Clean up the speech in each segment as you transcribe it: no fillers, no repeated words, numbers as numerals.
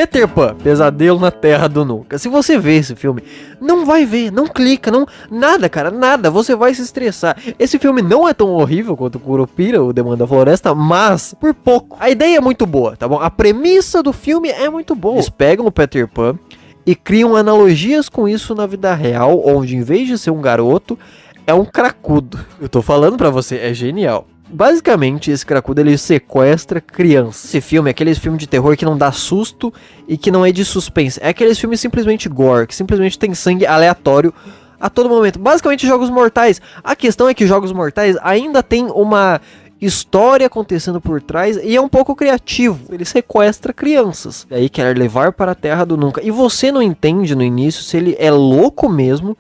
Peter Pan, Pesadelo na Terra do Nunca. Se você vê esse filme, não vai ver, não clica, não, nada, cara, nada, você vai se estressar. Esse filme não é tão horrível quanto o Curupira, o Demônio da Floresta, mas por pouco. A ideia é muito boa, tá bom? A premissa do filme é muito boa. Eles pegam o Peter Pan e criam analogias com isso na vida real, onde em vez de ser um garoto, é um cracudo. Eu tô falando pra você, é genial. Basicamente, esse cracudo, ele sequestra crianças. Esse filme é aqueles filmes de terror que não dá susto e que não é de suspense. É aqueles filmes simplesmente gore, que simplesmente tem sangue aleatório a todo momento. Basicamente, Jogos Mortais. A questão é que Jogos Mortais ainda tem uma história acontecendo por trás e é um pouco criativo. Ele sequestra crianças. Daí quer levar para a Terra do Nunca. E você não entende no início se ele é louco mesmo,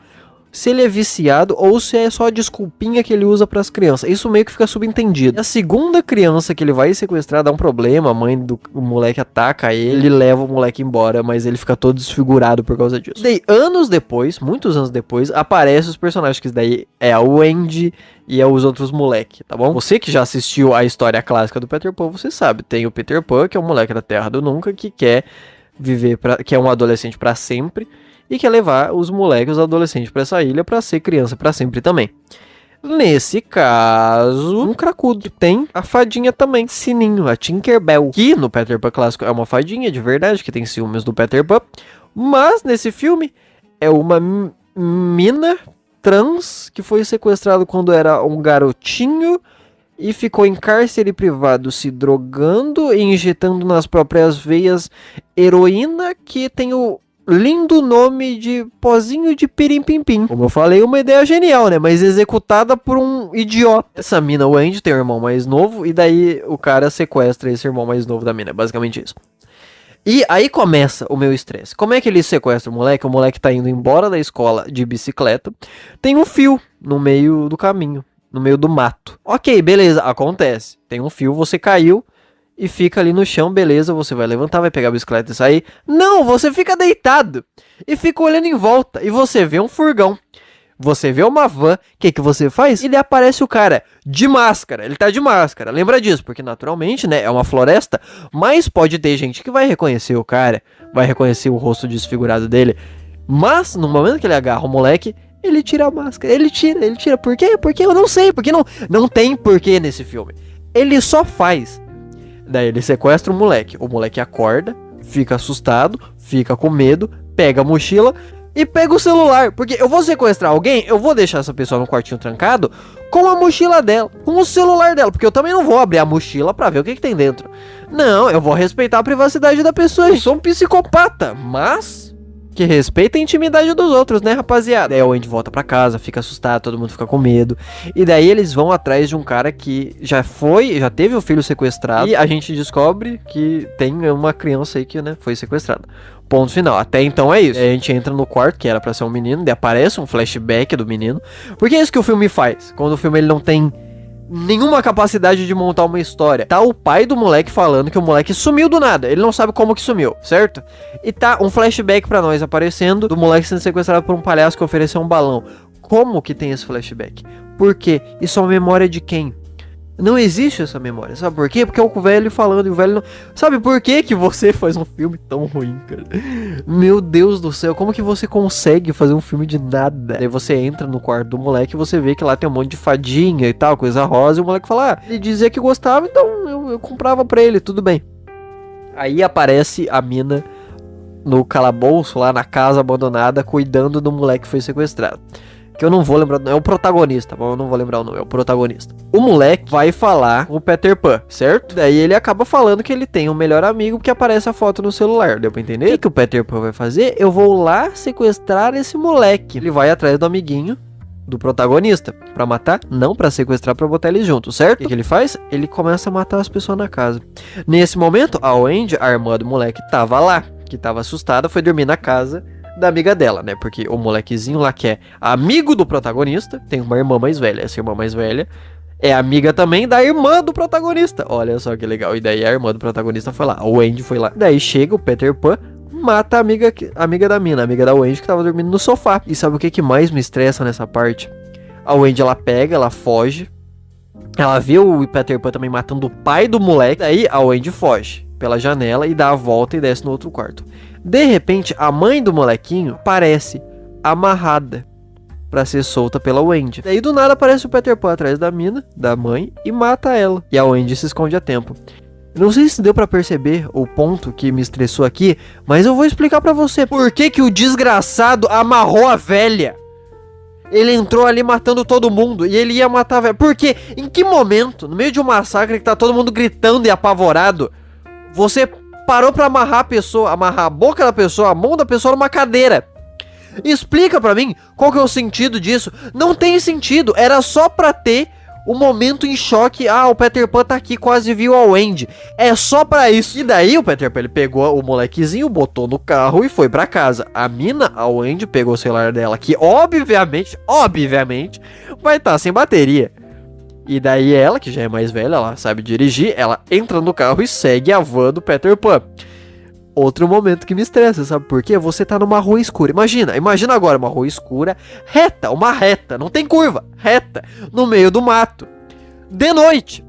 se ele é viciado ou se é só a desculpinha que ele usa pras crianças. Isso meio que fica subentendido. E a segunda criança que ele vai sequestrar dá um problema, a mãe do moleque ataca ele leva o moleque embora, mas ele fica todo desfigurado por causa disso. Daí, anos depois, muitos anos depois, aparecem os personagens, que daí é a Wendy e é os outros moleque, tá bom? Você que já assistiu a história clássica do Peter Pan, você sabe. Tem o Peter Pan, que é um moleque da Terra do Nunca, que quer viver, que é um adolescente pra sempre, e quer levar os moleques, os adolescentes pra essa ilha pra ser criança pra sempre também. Nesse caso, um cracudo. Tem a fadinha também, Sininho, a Tinkerbell, que no Peter Pan clássico é uma fadinha de verdade, que tem ciúmes do Peter Pan, mas nesse filme é uma mina trans que foi sequestrado quando era um garotinho e ficou em cárcere privado se drogando e injetando nas próprias veias heroína, que tem o lindo nome de Pozinho de Pirim-Pim-Pim. Como eu falei, uma ideia genial, né? Mas executada por um idiota. Essa mina, o Andy, tem um irmão mais novo, e daí o cara sequestra esse irmão mais novo da mina. Basicamente isso. E aí começa o meu estresse. Como é que ele sequestra o moleque? O moleque tá indo embora da escola de bicicleta. Tem um fio no meio do caminho, no meio do mato. Ok, beleza, acontece. Tem um fio, você caiu e fica ali no chão, beleza, você vai levantar, vai pegar a bicicleta e sair. Não, você fica deitado e fica olhando em volta e você vê um furgão. Você vê uma van, o que que você faz? Ele aparece o cara de máscara, ele tá de máscara, lembra disso, porque naturalmente, né, é uma floresta, mas pode ter gente que vai reconhecer o cara, vai reconhecer o rosto desfigurado dele, mas no momento que ele agarra o moleque, ele tira a máscara, ele tira, por quê? Porque eu não sei, porque não tem porquê nesse filme, ele só faz. Daí ele sequestra o moleque acorda, fica assustado, fica com medo, pega a mochila e pega o celular, porque eu vou sequestrar alguém, eu vou deixar essa pessoa no quartinho trancado com a mochila dela, com o celular dela, porque eu também não vou abrir a mochila pra ver o que tem dentro. Não, eu vou respeitar a privacidade da pessoa, eu sou um psicopata, mas que respeita a intimidade dos outros, né, rapaziada? Daí o Andy volta pra casa, fica assustado, todo mundo fica com medo. E daí eles vão atrás de um cara que já teve o filho sequestrado. E a gente descobre que tem uma criança aí que, né, foi sequestrada. Ponto final. Até então é isso. A gente entra no quarto, que era pra ser um menino, daí aparece um flashback do menino. Porque é isso que o filme faz. Quando o filme ele não tem nenhuma capacidade de montar uma história. Tá o pai do moleque falando que o moleque sumiu do nada. Ele não sabe como que sumiu, certo? E tá um flashback pra nós aparecendo do moleque sendo sequestrado por um palhaço que ofereceu um balão. Como que tem esse flashback? Por quê? Isso é uma memória de quem? Não existe essa memória, sabe por quê? Porque é o velho falando e o velho não... Sabe por quê que você faz um filme tão ruim, cara? Meu Deus do céu, como que você consegue fazer um filme de nada? Daí você entra no quarto do moleque e você vê que lá tem um monte de fadinha e tal, coisa rosa, e o moleque fala, ele dizia que gostava, então eu comprava pra ele, tudo bem. Aí aparece a mina no calabouço, lá na casa abandonada, cuidando do moleque que foi sequestrado. Que eu não vou lembrar, é o protagonista, bom, eu não vou lembrar o nome, é o protagonista. O moleque vai falar com o Peter Pan, certo? Daí ele acaba falando que ele tem um melhor amigo, porque aparece a foto no celular, deu pra entender? O que o Peter Pan vai fazer? Eu vou lá sequestrar esse moleque. Ele vai atrás do amiguinho do protagonista, pra matar, não pra sequestrar, pra botar eles juntos, certo? O que ele faz? Ele começa a matar as pessoas na casa. Nesse momento, a Wendy, a irmã do moleque, tava lá, que tava assustada, foi dormir na casa da amiga dela, né? Porque o molequezinho lá que é amigo do protagonista tem uma irmã mais velha. Essa irmã mais velha é amiga também da irmã do protagonista. Olha só que legal. E daí a irmã do protagonista foi lá. O Wendy foi lá. Daí chega o Peter Pan, mata a amiga da mina, a amiga da Wendy que tava dormindo no sofá. E sabe o que mais me estressa nessa parte? A Wendy, ela pega, ela foge. Ela vê o Peter Pan também matando o pai do moleque. Daí a Wendy foge. pela janela e dá a volta e desce no outro quarto. De repente, a mãe do molequinho parece amarrada pra ser solta pela Wendy. Daí do nada aparece o Peter Pan atrás da mina, da mãe, e mata ela. E a Wendy se esconde a tempo. Não sei se deu pra perceber o ponto que me estressou aqui, mas eu vou explicar pra você por que que o desgraçado amarrou a velha. Ele entrou ali matando todo mundo e ele ia matar a velha. Por quê? Em que momento, no meio de um massacre que tá todo mundo gritando e apavorado, você parou pra amarrar a pessoa, amarrar a boca da pessoa, a mão da pessoa numa cadeira? Explica pra mim qual que é o sentido disso. Não tem sentido, era só pra ter o momento em choque. Ah, o Peter Pan tá aqui, quase viu a Wendy. É só pra isso. E daí o Peter Pan, ele pegou o molequezinho, botou no carro e foi pra casa. A mina, a Wendy, pegou o celular dela, que obviamente, vai estar sem bateria. E daí ela, que já é mais velha, ela sabe dirigir, ela entra no carro e segue a van do Peter Pan. Outro momento que me estressa, sabe por quê? Você tá numa rua escura. Imagina agora uma rua escura, uma reta, não tem curva, reta, no meio do mato. De noite.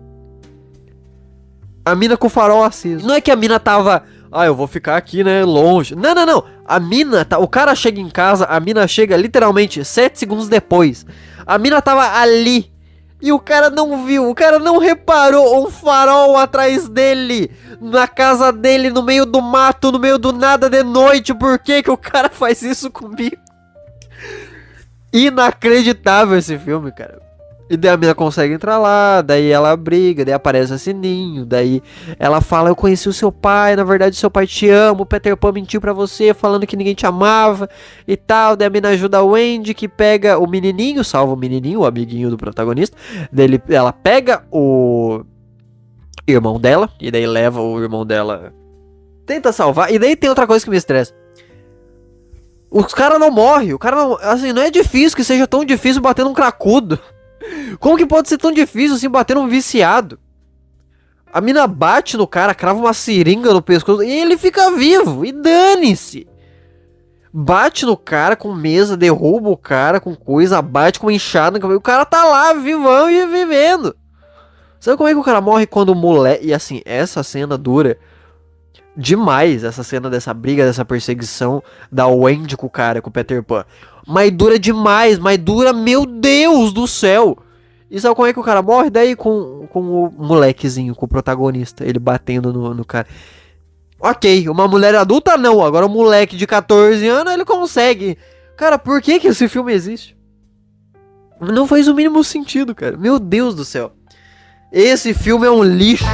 A mina com o farol aceso. Não é que a mina tava, eu vou ficar aqui, né, longe. Não. A mina, o cara chega em casa, a mina chega literalmente 7 segundos depois. A mina tava ali. E o cara não viu, o cara não reparou um farol atrás dele, na casa dele, no meio do mato, no meio do nada de noite. Por que que o cara faz isso comigo? Inacreditável esse filme, cara. E daí a mina consegue entrar lá, daí ela briga, daí aparece a Sininho, daí ela fala, eu conheci o seu pai, na verdade seu pai te ama, o Peter Pan mentiu pra você, falando que ninguém te amava e tal. Daí a mina ajuda a Wendy, que pega o menininho, salva o menininho, o amiguinho do protagonista. Daí ela pega o irmão dela, e daí leva o irmão dela, tenta salvar. E daí tem outra coisa que me estressa. Os caras não morrem, o cara não, assim, não é difícil que seja tão difícil bater num cracudo. Como que pode ser tão difícil assim bater num viciado? A mina bate no cara, crava uma seringa no pescoço e ele fica vivo. E dane-se. Bate no cara com mesa, derruba o cara com coisa, bate com uma enxada no cabelo. O cara tá lá, vivão e vivendo. Sabe como é que o cara morre quando o moleque... E assim, essa cena dura demais, essa cena dessa briga, dessa perseguição da Wendy com o cara, com o Peter Pan. Mas dura demais, meu Deus do céu. E sabe como é que o cara morre? Daí com o molequezinho, com o protagonista, ele batendo no cara. Ok, uma mulher adulta não, agora um moleque de 14 anos ele consegue. Cara, por que que esse filme existe? Não faz o mínimo sentido, cara. Meu Deus do céu. Esse filme é um lixo.